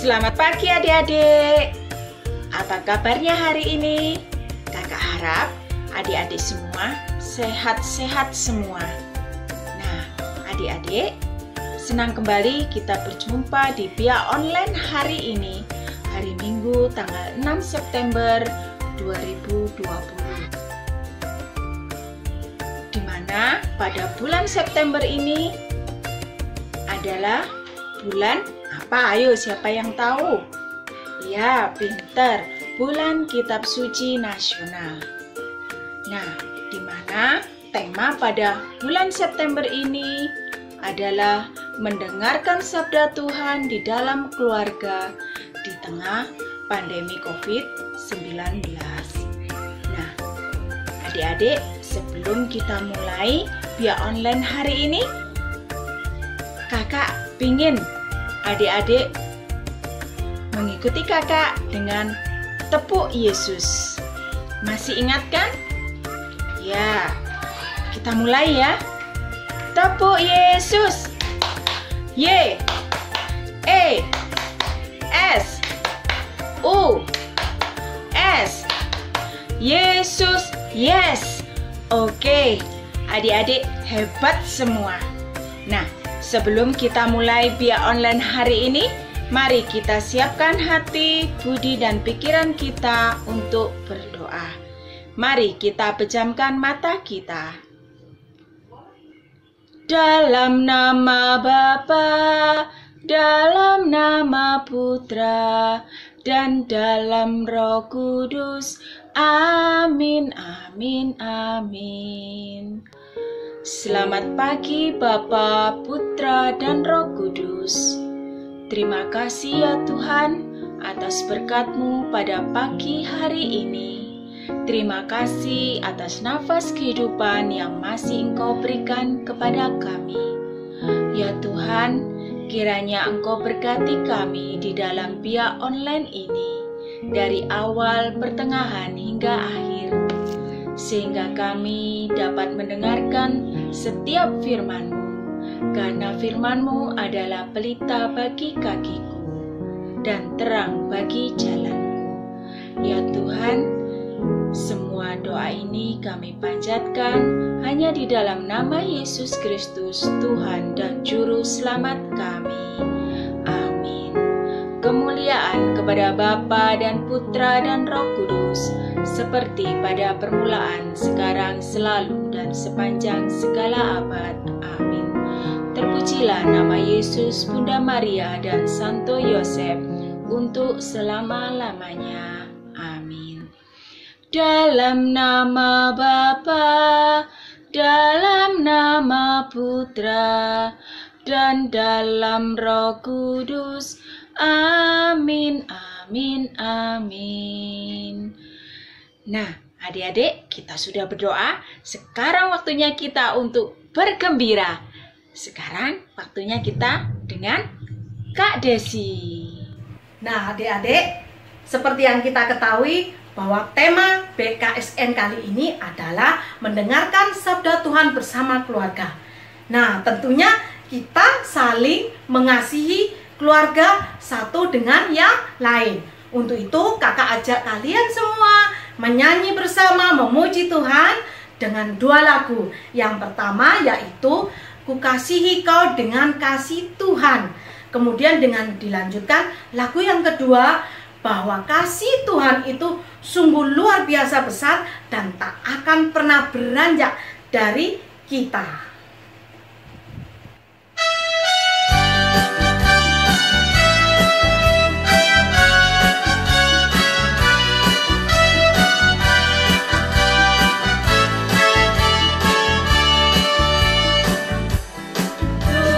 Selamat pagi adik-adik. Apa kabarnya hari ini? Kakak harap adik-adik semua sehat-sehat semua. Nah, adik-adik, senang kembali kita berjumpa di Bia Online hari ini, hari Minggu tanggal 6 September 2020. Di mana pada bulan September ini adalah bulan apa? Ayo, siapa yang tahu? Ya, pinter. Bulan Kitab Suci Nasional. Nah, di mana tema pada bulan September ini adalah mendengarkan sabda Tuhan di dalam keluarga di tengah pandemi COVID-19. Nah, adik-adik, sebelum kita mulai Bia Online hari ini, kakak pingin adik-adik mengikuti kakak dengan tepuk Yesus. Masih ingat kan? Ya, kita mulai ya. Tepuk Yesus. Y, E, S, U, S. Yesus, yes. Oke, adik-adik hebat semua. Nah, sebelum kita mulai Bia Online hari ini, mari kita siapkan hati, budi, dan pikiran kita untuk berdoa. Mari kita pejamkan mata kita. Dalam nama Bapa, dalam nama Putra, dan dalam Roh Kudus. Amin, amin, amin. Selamat pagi Bapa, Putra, dan Roh Kudus. Terima kasih ya Tuhan atas berkat-Mu pada pagi hari ini. Terima kasih atas nafas kehidupan yang masih Engkau berikan kepada kami. Ya Tuhan, kiranya Engkau berkati kami di dalam Bia Online ini, dari awal, pertengahan, hingga akhir, sehingga kami dapat mendengarkan setiap firman-Mu, karena firman-Mu adalah pelita bagi kakiku dan terang bagi jalanku. Ya Tuhan, semua doa ini kami panjatkan hanya di dalam nama Yesus Kristus, Tuhan dan Juru Selamat kami. Amin. Kemuliaan kepada Bapa dan Putra dan Roh Kudus, seperti pada permulaan, sekarang, selalu, dan sepanjang segala abad. Amin. Terpujilah nama Yesus, Bunda Maria, dan Santo Yosef untuk selama-lamanya. Amin. Dalam nama Bapa, dalam nama Putra, dan dalam Roh Kudus. Amin, amin, amin. Nah, adik-adik, kita sudah berdoa. Sekarang waktunya kita untuk bergembira. Sekarang waktunya kita dengan Kak Desi. Nah, adik-adik, seperti yang kita ketahui bahwa tema BKSN kali ini adalah mendengarkan sabda Tuhan bersama keluarga. Nah, tentunya kita saling mengasihi keluarga satu dengan yang lain. Untuk itu, kakak ajak kalian semua menyanyi bersama memuji Tuhan dengan dua lagu. Yang pertama yaitu Ku Kasihi Kau dengan Kasih Tuhan. Kemudian dengan dilanjutkan lagu yang kedua, bahwa kasih Tuhan itu sungguh luar biasa besar dan tak akan pernah beranjak dari kita. Ku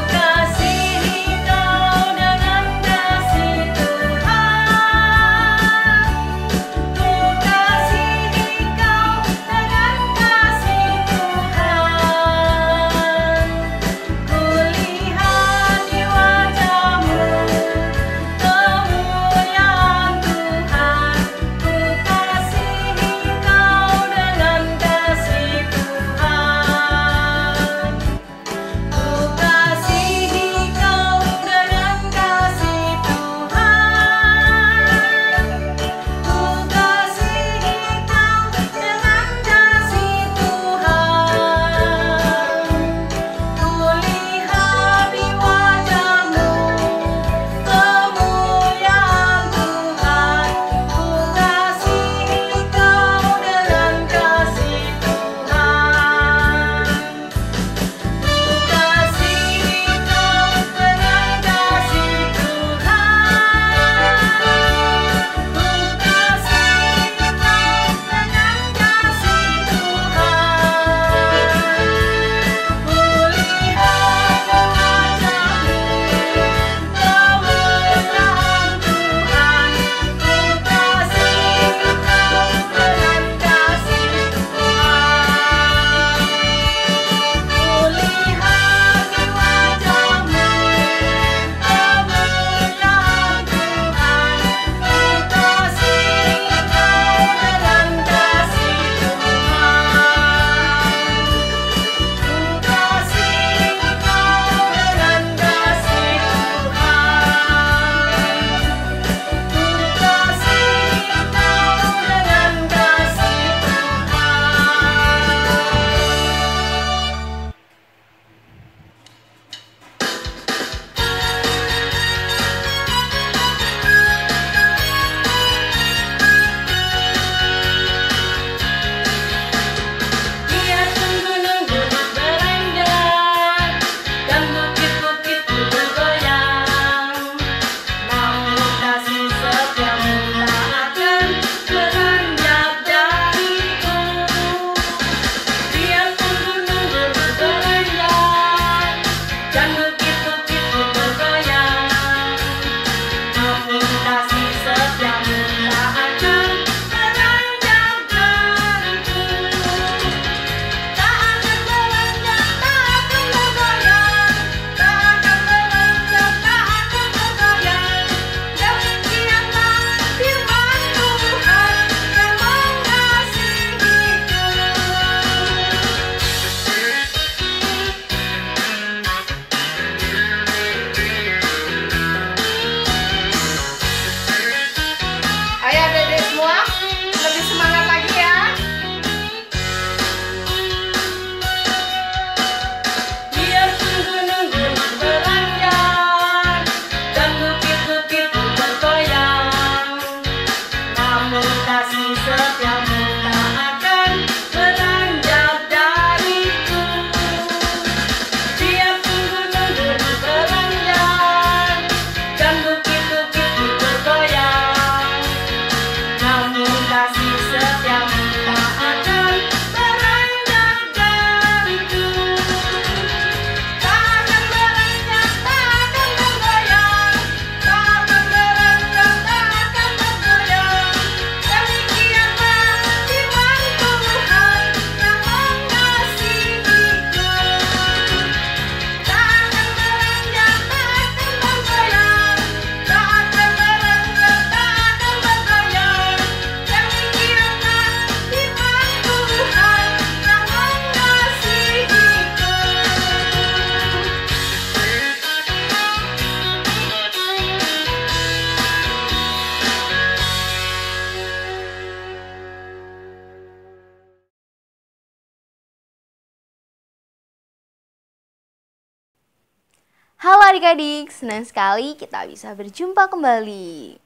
Halo adik-adik, senang sekali kita bisa berjumpa kembali.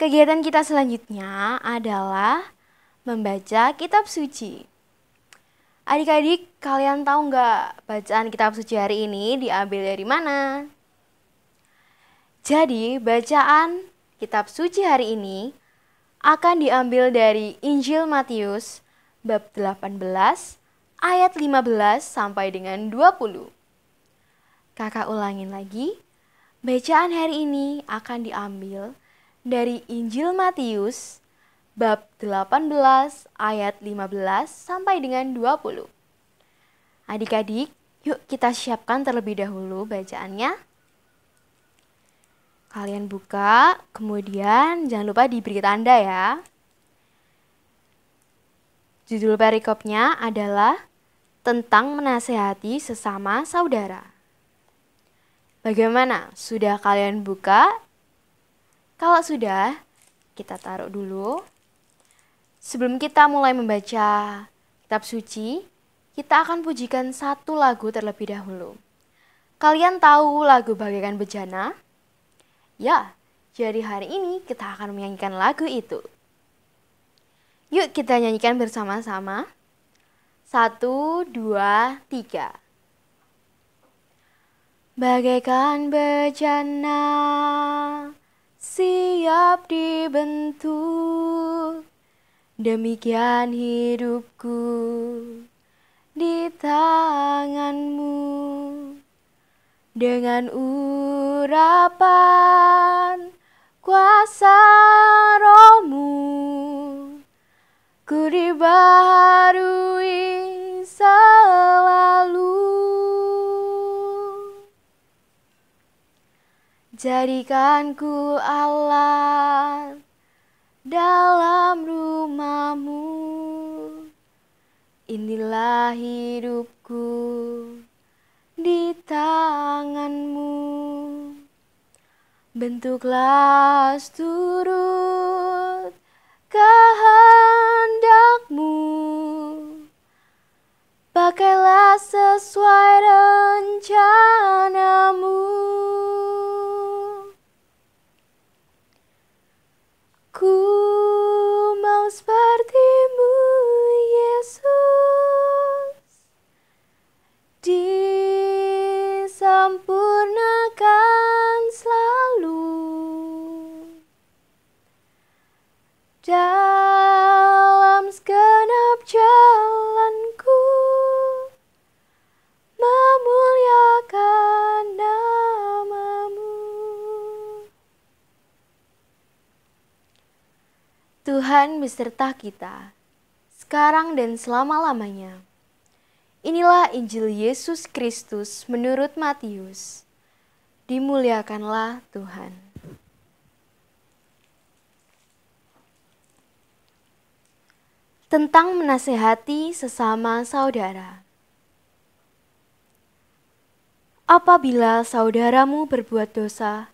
Kegiatan kita selanjutnya adalah membaca kitab suci. Adik-adik, kalian tahu nggak bacaan kitab suci hari ini diambil dari mana? Jadi, bacaan kitab suci hari ini akan diambil dari Injil Matius bab 18 ayat 15 sampai dengan 20. Kakak ulangin lagi, bacaan hari ini akan diambil dari Injil Matius bab 18 ayat 15 sampai dengan 20. Adik-adik, yuk kita siapkan terlebih dahulu bacaannya. Kalian buka, kemudian jangan lupa diberi tanda ya. Judul perikopnya adalah tentang menasehati sesama saudara. Bagaimana? Sudah kalian buka? Kalau sudah, kita taruh dulu. Sebelum kita mulai membaca kitab suci, kita akan pujikan satu lagu terlebih dahulu. Kalian tahu lagu Bagaikan Bejana? Ya, jadi hari ini kita akan menyanyikan lagu itu. Yuk kita nyanyikan bersama-sama. 1, 2, 3. Bagaikan bejana, siap dibentuk, demikian hidupku di tanganmu. Dengan urapan kuasa rohmu, ku dibaharui selalu. Jadikan ku alat dalam rumahmu, inilah hidupku di tanganmu. Bentuklah seturut kehendakmu, pakailah sesuai rencanamu. Ku mau seperti-Mu, Yesus, disempurnakan selalu dalam segenap jalanku, memuliakan nama-Mu. Tuhan beserta kita, sekarang dan selama-lamanya. Inilah Injil Yesus Kristus menurut Matius. Dimuliakanlah Tuhan. Tentang menasehati sesama saudara. Apabila saudaramu berbuat dosa,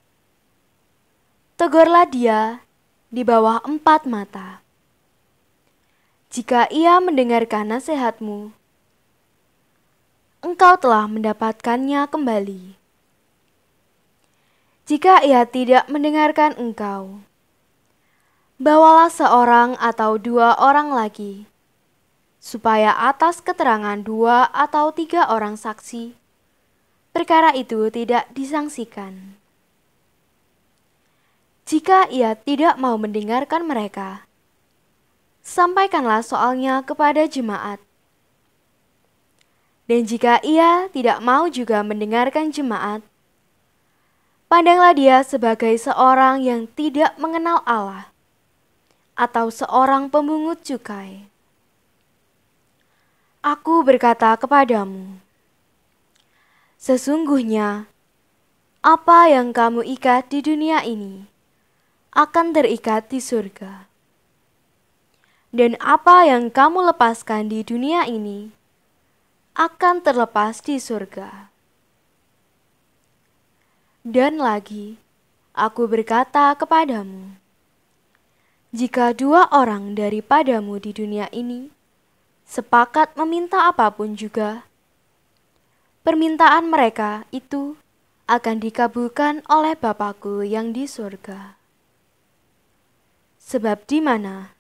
tegurlah dia di bawah 4 mata. Jika ia mendengarkan nasihatmu, engkau telah mendapatkannya kembali. Jika ia tidak mendengarkan engkau, bawalah seorang atau 2 orang lagi, supaya atas keterangan 2 atau 3 orang saksi, perkara itu tidak disangsikan. Jika ia tidak mau mendengarkan mereka, sampaikanlah soalnya kepada jemaat. Dan jika ia tidak mau juga mendengarkan jemaat, pandanglah dia sebagai seorang yang tidak mengenal Allah, atau seorang pemungut cukai. Aku berkata kepadamu, sesungguhnya apa yang kamu ikat di dunia ini akan terikat di surga. Dan apa yang kamu lepaskan di dunia ini akan terlepas di surga. Dan lagi, aku berkata kepadamu, jika 2 orang daripadamu di dunia ini sepakat meminta apapun juga, permintaan mereka itu akan dikabulkan oleh Bapa-Ku yang di surga. Sebab di mana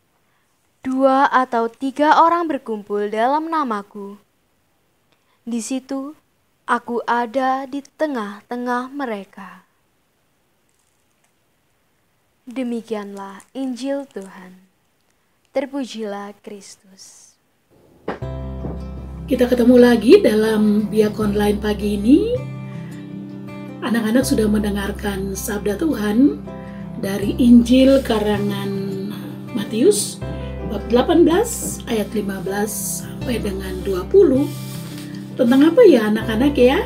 2 atau 3 orang berkumpul dalam nama-Ku, di situ Aku ada di tengah-tengah mereka. Demikianlah Injil Tuhan. Terpujilah Kristus. Kita ketemu lagi dalam Biak Online pagi ini. Anak-anak sudah mendengarkan sabda Tuhan dari Injil karangan Matius bab 18 ayat 15 sampai dengan 20. Tentang apa ya anak-anak ya?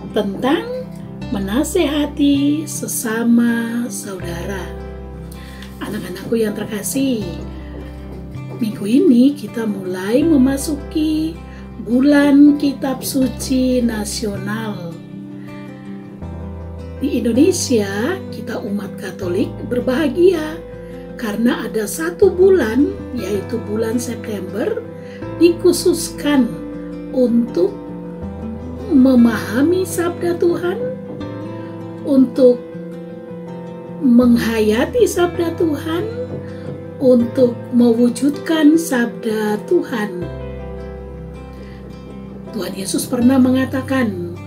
Tentang menasehati sesama saudara. Anak-anakku yang terkasih, minggu ini kita mulai memasuki bulan Kitab Suci Nasional. Di Indonesia, kita umat Katolik berbahagia karena ada 1 bulan, yaitu bulan September, dikhususkan untuk memahami sabda Tuhan, untuk menghayati sabda Tuhan, untuk mewujudkan sabda Tuhan. Tuhan Yesus pernah mengatakan,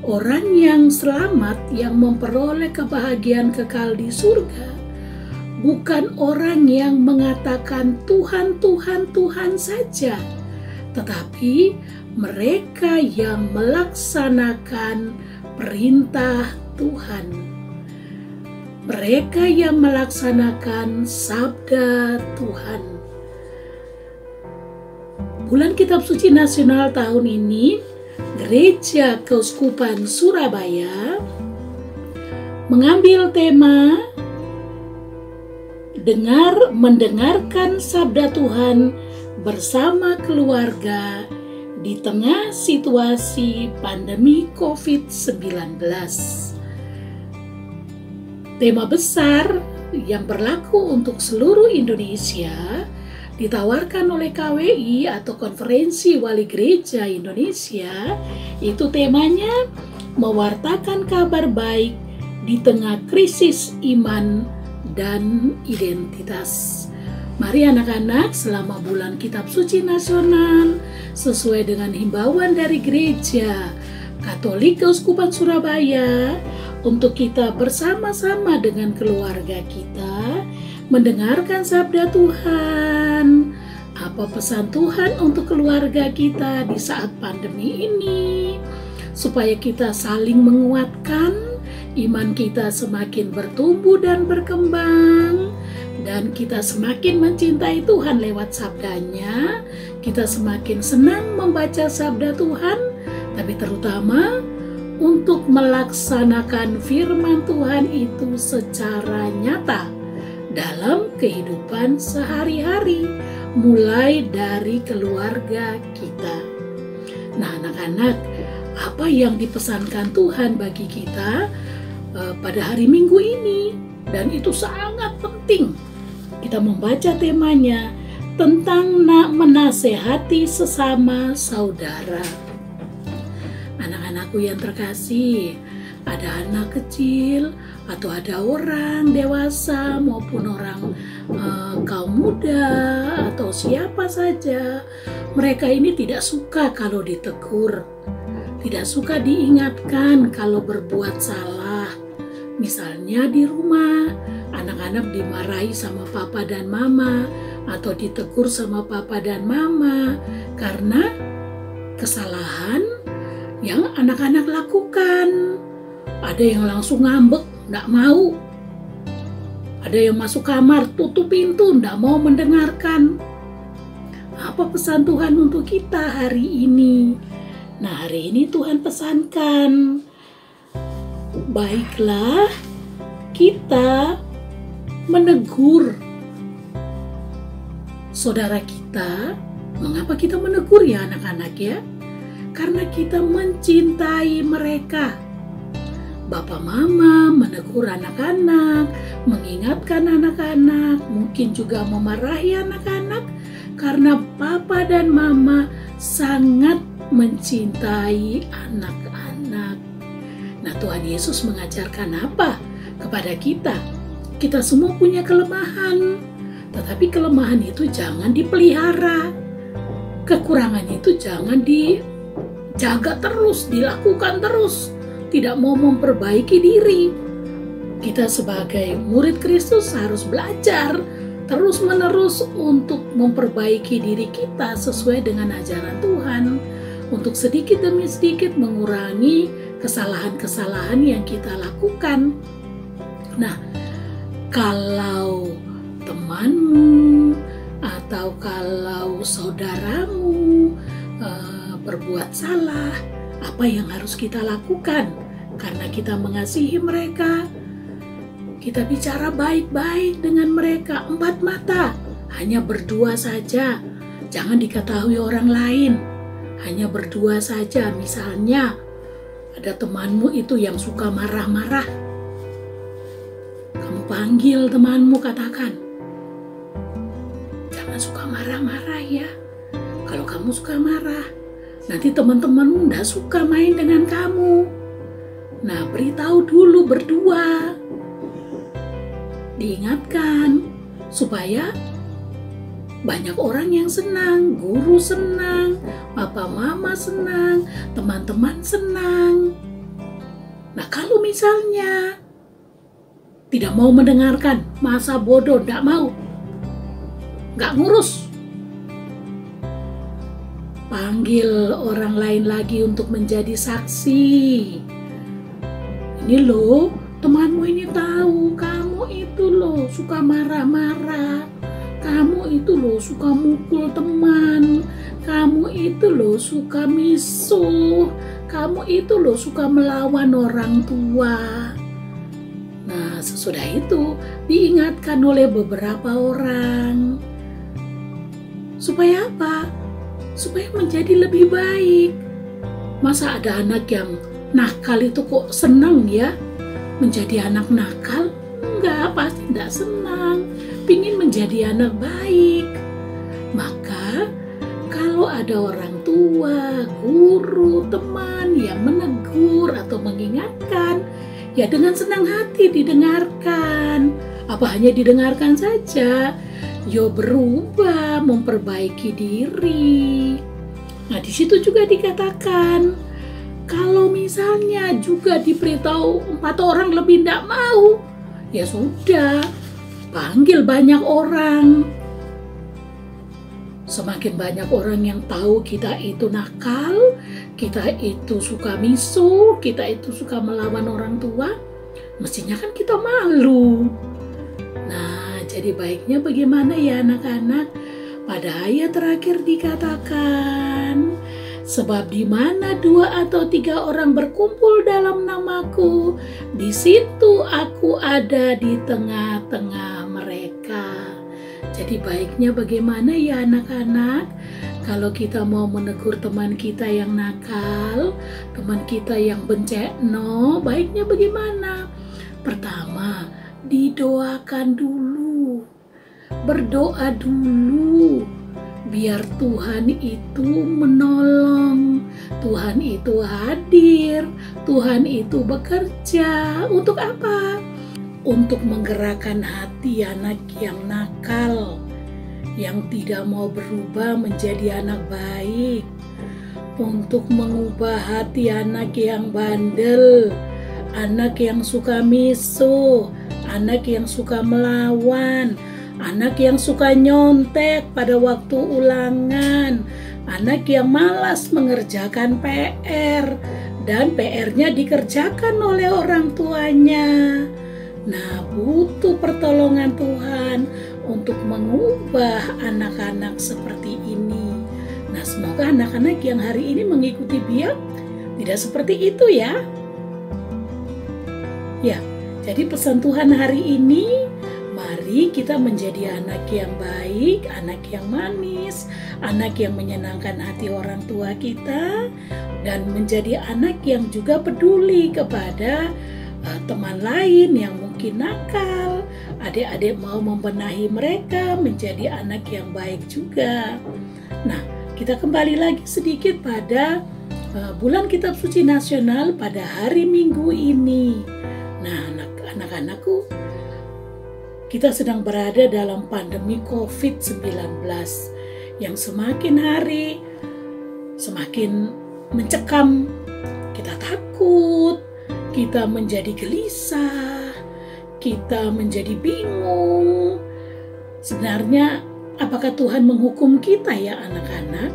orang yang selamat, yang memperoleh kebahagiaan kekal di surga, bukan orang yang mengatakan Tuhan, Tuhan, Tuhan saja, tetapi mereka yang melaksanakan perintah Tuhan. Mereka yang melaksanakan sabda Tuhan. Bulan Kitab Suci Nasional tahun ini, Gereja Keuskupan Surabaya mengambil tema mendengarkan sabda Tuhan bersama keluarga di tengah situasi pandemi COVID-19. Tema besar yang berlaku untuk seluruh Indonesia ditawarkan oleh KWI atau Konferensi Wali Gereja Indonesia. Itu temanya mewartakan kabar baik di tengah krisis iman dan identitas. Mari anak-anak, selama bulan Kitab Suci Nasional, sesuai dengan himbauan dari Gereja Katolik Keuskupan Surabaya, untuk kita bersama-sama dengan keluarga kita mendengarkan sabda Tuhan. Apa pesan Tuhan untuk keluarga kita di saat pandemi ini, supaya kita saling menguatkan, iman kita semakin bertumbuh dan berkembang, dan kita semakin mencintai Tuhan lewat sabdanya. Kita semakin senang membaca sabda Tuhan, tapi terutama untuk melaksanakan firman Tuhan itu secara nyata dalam kehidupan sehari-hari, mulai dari keluarga kita. Nah anak-anak, apa yang dipesankan Tuhan bagi kita pada hari Minggu ini? Dan itu sangat penting. Kita membaca temanya tentang menasehati sesama saudara. Anak-anakku yang terkasih, ada anak kecil atau ada orang dewasa maupun orang kaum muda atau siapa saja, mereka ini tidak suka kalau ditegur, tidak suka diingatkan kalau berbuat salah. Misalnya di rumah, anak-anak dimarahi sama papa dan mama atau ditegur sama papa dan mama karena kesalahan yang anak-anak lakukan. Ada yang langsung ngambek, nggak mau. Ada yang masuk kamar, tutup pintu, nggak mau mendengarkan. Apa pesan Tuhan untuk kita hari ini? Nah, hari ini Tuhan pesankan, baiklah kita menegur saudara kita. Mengapa kita menegur ya anak-anak ya? Karena kita mencintai mereka. Bapak mama menegur anak-anak, mengingatkan anak-anak, mungkin juga memarahi anak-anak karena papa dan mama sangat mencintai anak-anak. Nah, Tuhan Yesus mengajarkan apa kepada kita? Kita semua punya kelemahan, tetapi kelemahan itu jangan dipelihara. Kekurangan itu jangan dijaga terus, dilakukan terus. Tidak mau memperbaiki diri. Kita sebagai murid Kristus harus belajar terus-menerus untuk memperbaiki diri kita sesuai dengan ajaran Tuhan. Untuk sedikit demi sedikit mengurangi kesalahan-kesalahan yang kita lakukan. Nah, kalau temanmu atau kalau saudaramu berbuat salah, apa yang harus kita lakukan? Karena kita mengasihi mereka, kita bicara baik-baik dengan mereka, empat mata, hanya berdua saja, jangan diketahui orang lain, hanya berdua saja. Misalnya, ada temanmu itu yang suka marah-marah, kamu panggil temanmu, katakan, jangan suka marah-marah ya. Kalau kamu suka marah, nanti teman-temanmu tidak suka main dengan kamu. Nah, beritahu dulu berdua. Diingatkan supaya banyak orang yang senang, guru senang, papa mama senang, teman-teman senang. Nah, kalau misalnya tidak mau mendengarkan, masa bodoh, tidak mau, nggak ngurus, panggil orang lain lagi untuk menjadi saksi. Ini loh, temanmu ini tahu kamu itu loh suka marah-marah, kamu itu loh suka mukul teman, kamu itu loh suka misuh, kamu itu loh suka melawan orang tua. Nah, sesudah itu diingatkan oleh beberapa orang. Supaya apa? Supaya menjadi lebih baik. Masa ada anak yang nakal itu kok senang ya menjadi anak nakal? Enggak, pasti tidak senang. Pingin menjadi anak baik. Maka kalau ada orang tua, guru, teman yang menegur atau mengingatkan, ya dengan senang hati didengarkan. Apa hanya didengarkan saja? Yo berubah, memperbaiki diri. Nah, di situ juga dikatakan, kalau misalnya juga diberitahu 4 orang lebih tidak mau, ya sudah, panggil banyak orang. Semakin banyak orang yang tahu kita itu nakal, kita itu suka misuh, kita itu suka melawan orang tua, mestinya kan kita malu. Nah, jadi baiknya bagaimana ya anak-anak? Pada ayat terakhir dikatakan, sebab di mana 2 atau 3 orang berkumpul dalam namaku, di situ aku ada di tengah-tengah mereka. Jadi baiknya bagaimana ya anak-anak? Kalau kita mau menegur teman kita yang nakal, teman kita yang bencekno, baiknya bagaimana? Pertama, didoakan dulu. Berdoa dulu. Biar Tuhan itu menolong, Tuhan itu hadir, Tuhan itu bekerja. Untuk apa? Untuk menggerakkan hati anak yang nakal, yang tidak mau berubah menjadi anak baik. Untuk mengubah hati anak yang bandel, anak yang suka misuh, anak yang suka melawan, anak yang suka nyontek pada waktu ulangan, anak yang malas mengerjakan PR, dan PR-nya dikerjakan oleh orang tuanya. Nah, butuh pertolongan Tuhan untuk mengubah anak-anak seperti ini. Nah, semoga anak-anak yang hari ini mengikuti Biak tidak seperti itu ya. Ya, jadi pesan Tuhan hari ini, mari kita menjadi anak yang baik, anak yang manis, anak yang menyenangkan hati orang tua kita, dan menjadi anak yang juga peduli kepada teman lain yang mungkin nakal. Adik-adik mau membenahi mereka menjadi anak yang baik juga. Nah, kita kembali lagi sedikit pada bulan Kitab Suci Nasional pada hari Minggu ini. Nah, anak-anakku, kita sedang berada dalam pandemi COVID-19 yang semakin hari semakin mencekam. Kita takut, kita menjadi gelisah, kita menjadi bingung. Sebenarnya apakah Tuhan menghukum kita ya anak-anak?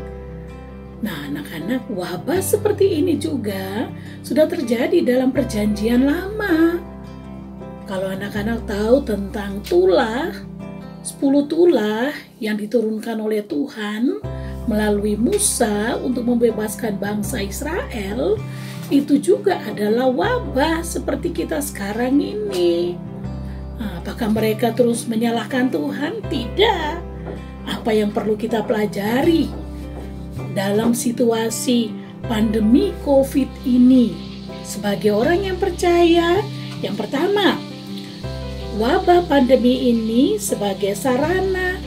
Nah anak-anak, wabah seperti ini juga sudah terjadi dalam perjanjian lama. Kalau anak-anak tahu tentang tulah, 10 tulah yang diturunkan oleh Tuhan melalui Musa untuk membebaskan bangsa Israel, itu juga adalah wabah seperti kita sekarang ini. Nah, apakah mereka terus menyalahkan Tuhan? Tidak. Apa yang perlu kita pelajari dalam situasi pandemi COVID ini sebagai orang yang percaya? Yang pertama, wabah pandemi ini sebagai sarana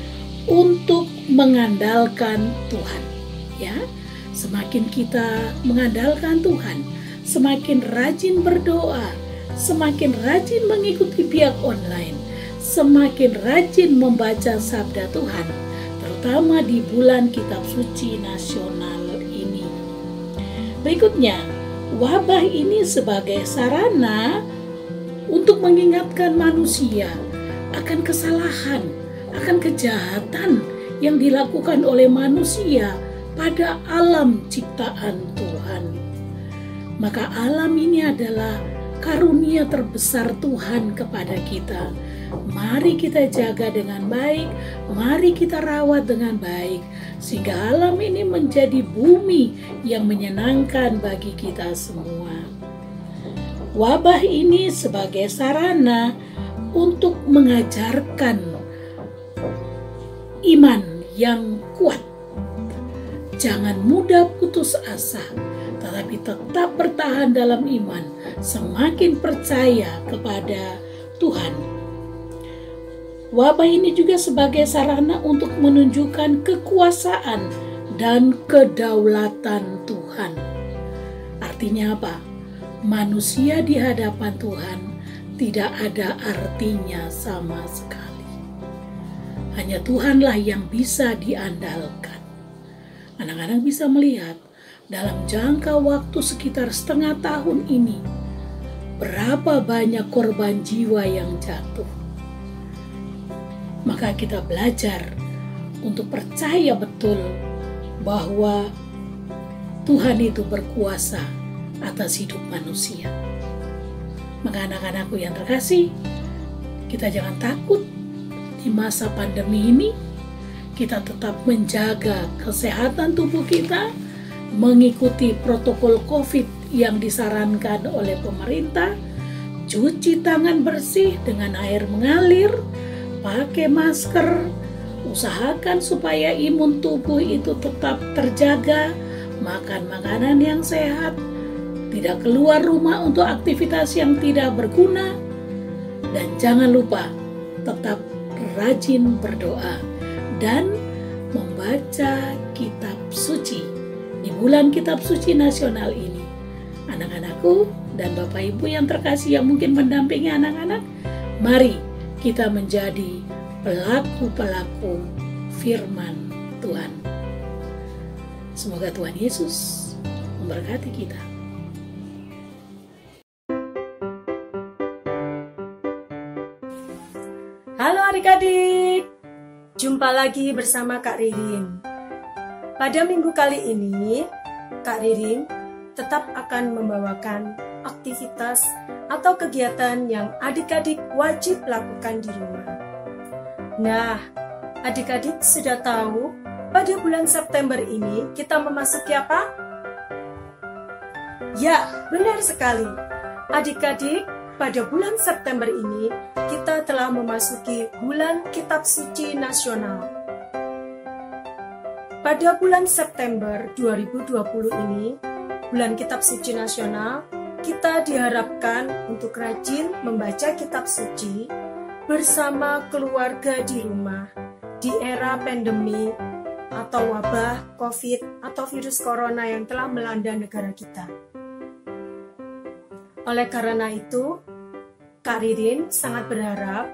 untuk mengandalkan Tuhan. Ya, semakin kita mengandalkan Tuhan, semakin rajin berdoa, semakin rajin mengikuti pihak online, semakin rajin membaca sabda Tuhan, terutama di bulan Kitab Suci Nasional ini. Berikutnya, wabah ini sebagai sarana untuk mengingatkan manusia akan kesalahan, akan kejahatan yang dilakukan oleh manusia pada alam ciptaan Tuhan. Maka alam ini adalah karunia terbesar Tuhan kepada kita. Mari kita jaga dengan baik, mari kita rawat dengan baik, sehingga alam ini menjadi bumi yang menyenangkan bagi kita semua. Wabah ini sebagai sarana untuk mengajarkan iman yang kuat. Jangan mudah putus asa, tetapi tetap bertahan dalam iman, semakin percaya kepada Tuhan. Wabah ini juga sebagai sarana untuk menunjukkan kekuasaan dan kedaulatan Tuhan. Artinya apa? Manusia di hadapan Tuhan tidak ada artinya sama sekali. Hanya Tuhanlah yang bisa diandalkan. Anak-anak bisa melihat dalam jangka waktu sekitar setengah tahun ini, berapa banyak korban jiwa yang jatuh. Maka kita belajar untuk percaya betul bahwa Tuhan itu berkuasa atas hidup manusia. Maka anak-anakku yang terkasih, kita jangan takut di masa pandemi ini. Kita tetap menjaga kesehatan tubuh kita, mengikuti protokol COVID yang disarankan oleh pemerintah, cuci tangan bersih dengan air mengalir, pakai masker, usahakan supaya imun tubuh itu tetap terjaga, makan makanan yang sehat, tidak keluar rumah untuk aktivitas yang tidak berguna, dan jangan lupa tetap rajin berdoa dan membaca kitab suci di bulan Kitab Suci Nasional ini. Anak-anakku dan Bapak Ibu yang terkasih yang mungkin mendampingi anak-anak, mari kita menjadi pelaku-pelaku firman Tuhan. Semoga Tuhan Yesus memberkati kita. Halo adik-adik, jumpa lagi bersama Kak Ririn. Pada minggu kali ini, Kak Ririn tetap akan membawakan aktivitas atau kegiatan yang adik-adik wajib lakukan di rumah. Nah, adik-adik sudah tahu pada bulan September ini kita memasuki apa? Ya, benar sekali. Adik-adik, pada bulan September ini kita telah memasuki bulan Kitab Suci Nasional. Pada bulan September 2020 ini, bulan Kitab Suci Nasional, kita diharapkan untuk rajin membaca kitab suci bersama keluarga di rumah di era pandemi atau wabah COVID atau virus corona yang telah melanda negara kita. Oleh karena itu, Kak Ririn sangat berharap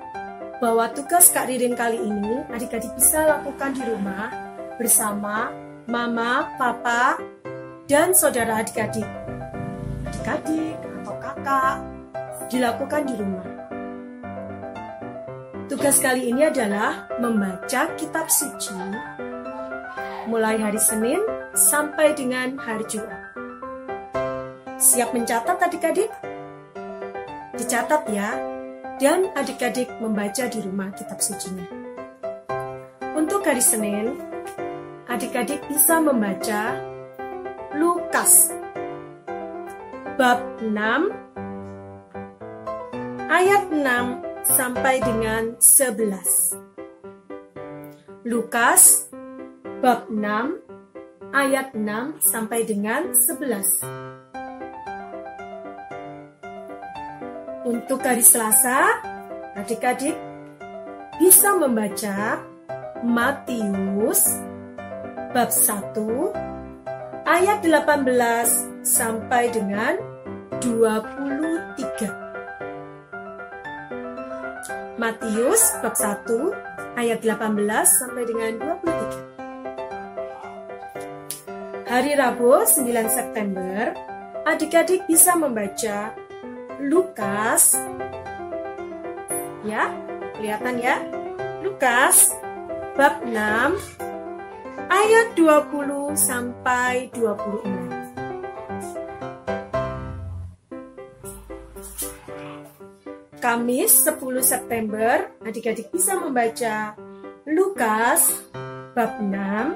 bahwa tugas Kak Ririn kali ini adik-adik bisa lakukan di rumah bersama mama, papa, dan saudara adik-adik. Adik-adik atau kakak dilakukan di rumah. Tugas kali ini adalah membaca kitab suci mulai hari Senin sampai dengan hari Jumat. Siap mencatat adik-adik? Dicatat ya, dan adik-adik membaca di rumah kitab sucinya. Untuk hari Senin, adik-adik bisa membaca Lukas bab 6 ayat 6 sampai dengan 11. Lukas bab 6 ayat 6 sampai dengan 11. Untuk hari Selasa, adik-adik bisa membaca Matius bab 1 ayat 18 sampai dengan 23. Matius bab 1 ayat 18 sampai dengan 23. Hari Rabu 9 September, adik-adik bisa membaca Lukas, ya, kelihatan ya, Lukas bab 6 ayat 20 sampai 26. Kamis 10 September, adik-adik bisa membaca Lukas bab 6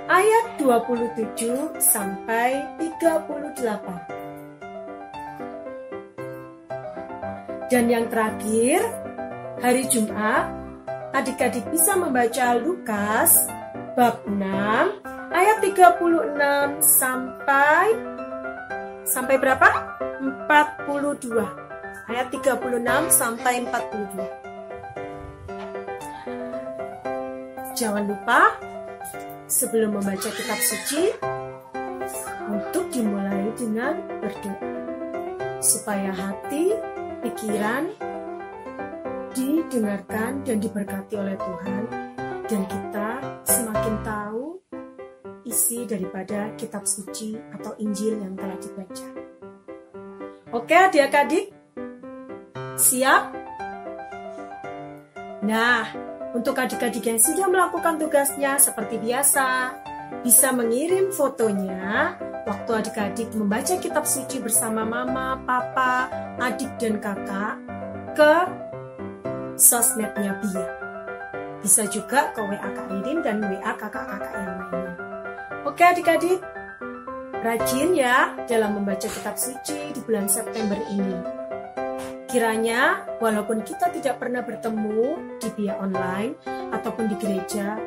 ayat 27 sampai 38. Dan yang terakhir, hari Jumat, adik-adik bisa membaca Lukas bab 6 ayat 36 sampai berapa? 42. Ayat 36 sampai 42. Jangan lupa sebelum membaca kitab suci untuk dimulai dengan berdoa supaya hati, pikiran didengarkan dan diberkati oleh Tuhan, dan kita semakin tahu isi daripada kitab suci atau Injil yang telah dibaca. Oke adik-adik, siap? Nah, untuk adik-adik yang sudah melakukan tugasnya seperti biasa, bisa mengirim fotonya waktu adik-adik membaca kitab suci bersama mama, papa, adik, dan kakak ke sosmednya Bia. Bisa juga ke WA Kak Ririn dan WA kakak-kakak yang lainnya. Oke adik-adik, rajin ya dalam membaca kitab suci di bulan September ini. Kiranya walaupun kita tidak pernah bertemu di Bia online ataupun di gereja,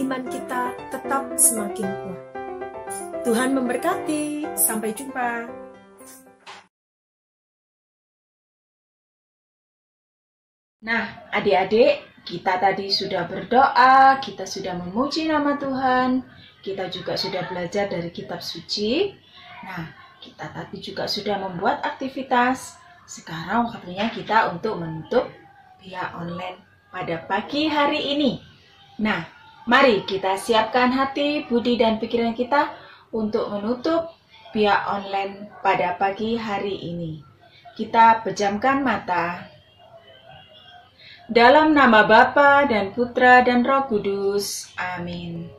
iman kita tetap semakin kuat. Tuhan memberkati. Sampai jumpa. Nah, adik-adik, kita tadi sudah berdoa, kita sudah memuji nama Tuhan, kita juga sudah belajar dari kitab suci. Nah, kita tadi juga sudah membuat aktivitas. Sekarang waktunya kita untuk menutup Bia online pada pagi hari ini. Nah, mari kita siapkan hati, budi, dan pikiran kita untuk menutup Bia online pada pagi hari ini. Kita pejamkan mata. Dalam nama Bapa dan Putra dan Roh Kudus. Amin.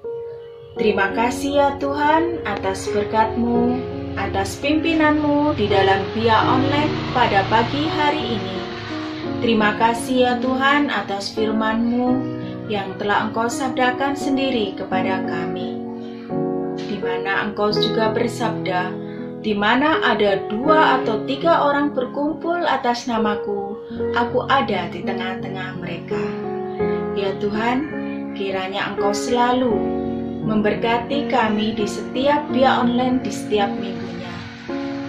Terima kasih ya Tuhan atas berkat-Mu, atas pimpinan-Mu di dalam Bia online pada pagi hari ini. Terima kasih ya Tuhan atas firman-Mu yang telah Engkau sabdakan sendiri kepada kami. Di mana Engkau juga bersabda, di mana ada 2 atau 3 orang berkumpul atas namaku, Aku ada di tengah-tengah mereka. Ya Tuhan, kiranya Engkau selalu memberkati kami di setiap Bia online di setiap minggunya.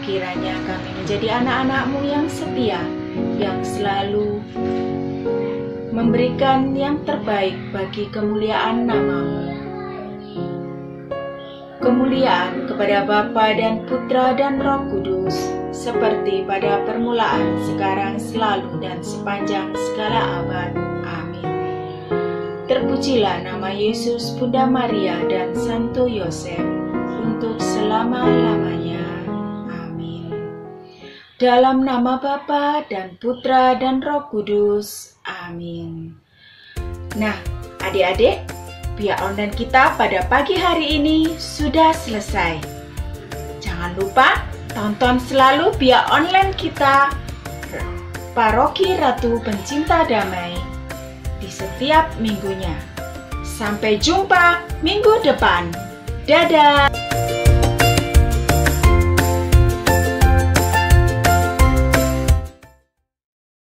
Kiranya kami menjadi anak-anak-Mu yang setia, yang selalu memberikan yang terbaik bagi kemuliaan nama-Mu. Kemuliaan kepada Bapa dan Putra dan Roh Kudus, seperti pada permulaan, sekarang, selalu, dan sepanjang segala abad. Amin. Terpujilah nama Yesus, Bunda Maria, dan Santo Yosef, untuk selama-lamanya. Amin. Dalam nama Bapa dan Putra dan Roh Kudus. Amin. Nah, adik-adik, biar online kita pada pagi hari ini sudah selesai. Jangan lupa tonton selalu biar online kita Paroki Ratu Pencinta Damai di setiap minggunya. Sampai jumpa minggu depan. Dadah!